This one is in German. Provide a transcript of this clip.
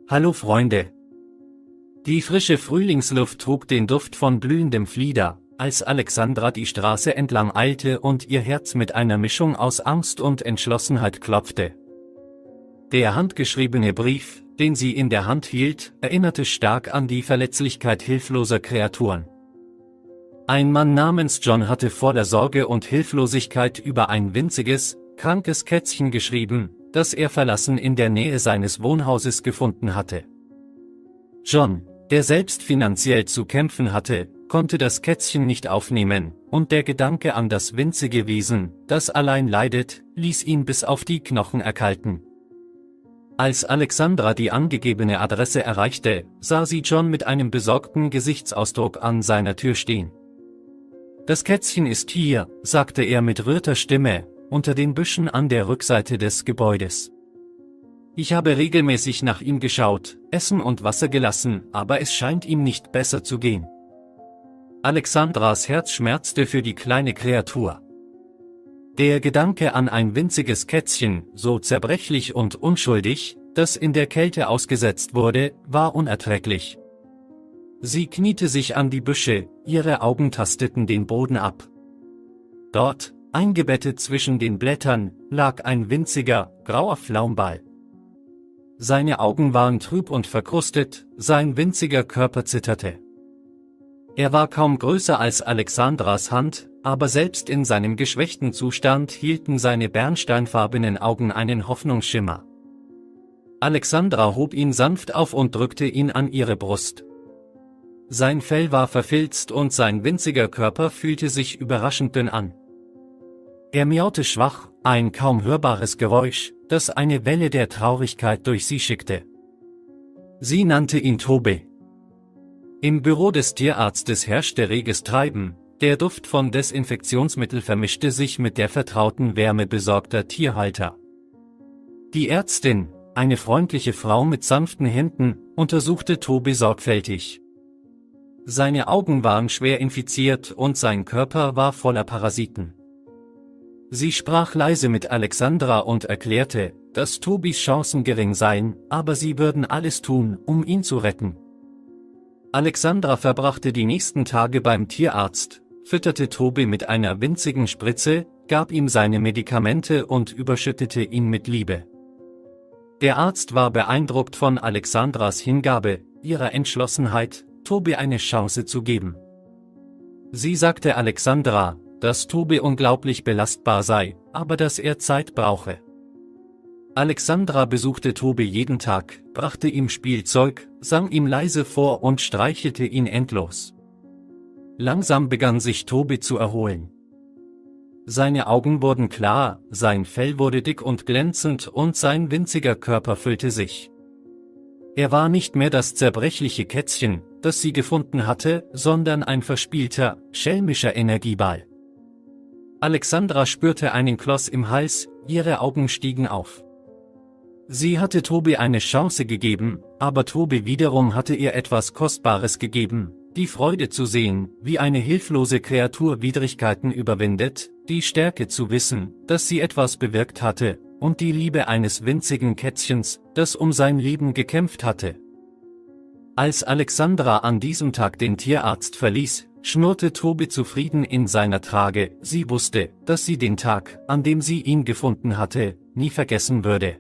Hallo Freunde! Die frische Frühlingsluft trug den Duft von blühendem Flieder, als Alexandra die Straße entlang eilte und ihr Herz mit einer Mischung aus Angst und Entschlossenheit klopfte. Der handgeschriebene Brief, den sie in der Hand hielt, erinnerte stark an die Verletzlichkeit hilfloser Kreaturen. Ein Mann namens John hatte vor der Sorge und Hilflosigkeit über ein winziges, krankes Kätzchen geschrieben, das er verlassen in der Nähe seines Wohnhauses gefunden hatte. John, der selbst finanziell zu kämpfen hatte, konnte das Kätzchen nicht aufnehmen, und der Gedanke an das winzige Wesen, das allein leidet, ließ ihn bis auf die Knochen erkalten. Als Alexandra die angegebene Adresse erreichte, sah sie John mit einem besorgten Gesichtsausdruck an seiner Tür stehen. »Das Kätzchen ist hier«, sagte er mit rührter Stimme, unter den Büschen an der Rückseite des Gebäudes. »Ich habe regelmäßig nach ihm geschaut, Essen und Wasser gelassen, aber es scheint ihm nicht besser zu gehen.« Alexandras Herz schmerzte für die kleine Kreatur. Der Gedanke an ein winziges Kätzchen, so zerbrechlich und unschuldig, das in der Kälte ausgesetzt wurde, war unerträglich. Sie kniete sich an die Büsche, ihre Augen tasteten den Boden ab. Dort, eingebettet zwischen den Blättern, lag ein winziger, grauer Flaumball. Seine Augen waren trüb und verkrustet, sein winziger Körper zitterte. Er war kaum größer als Alexandras Hand, aber selbst in seinem geschwächten Zustand hielten seine bernsteinfarbenen Augen einen Hoffnungsschimmer. Alexandra hob ihn sanft auf und drückte ihn an ihre Brust. Sein Fell war verfilzt und sein winziger Körper fühlte sich überraschend dünn an. Er miaute schwach, ein kaum hörbares Geräusch, das eine Welle der Traurigkeit durch sie schickte. Sie nannte ihn Tobi. Im Büro des Tierarztes herrschte reges Treiben, der Duft von Desinfektionsmittel vermischte sich mit der vertrauten Wärme besorgter Tierhalter. Die Ärztin, eine freundliche Frau mit sanften Händen, untersuchte Tobi sorgfältig. Seine Augen waren schwer infiziert und sein Körper war voller Parasiten. Sie sprach leise mit Alexandra und erklärte, dass Tobis Chancen gering seien, aber sie würden alles tun, um ihn zu retten. Alexandra verbrachte die nächsten Tage beim Tierarzt, fütterte Tobi mit einer winzigen Spritze, gab ihm seine Medikamente und überschüttete ihn mit Liebe. Der Arzt war beeindruckt von Alexandras Hingabe, ihrer Entschlossenheit, Tobi eine Chance zu geben. Sie sagte Alexandra, dass Tobi unglaublich belastbar sei, aber dass er Zeit brauche. Alexandra besuchte Tobi jeden Tag, brachte ihm Spielzeug, sang ihm leise vor und streichelte ihn endlos. Langsam begann sich Tobi zu erholen. Seine Augen wurden klar, sein Fell wurde dick und glänzend und sein winziger Körper füllte sich. Er war nicht mehr das zerbrechliche Kätzchen, das sie gefunden hatte, sondern ein verspielter, schelmischer Energieball. Alexandra spürte einen Kloß im Hals, ihre Augen stiegen auf. Sie hatte Tobi eine Chance gegeben, aber Tobi wiederum hatte ihr etwas Kostbares gegeben, die Freude zu sehen, wie eine hilflose Kreatur Widrigkeiten überwindet, die Stärke zu wissen, dass sie etwas bewirkt hatte, und die Liebe eines winzigen Kätzchens, das um sein Leben gekämpft hatte. Als Alexandra an diesem Tag den Tierarzt verließ, schnurrte Tobi zufrieden in seiner Trage, sie wusste, dass sie den Tag, an dem sie ihn gefunden hatte, nie vergessen würde.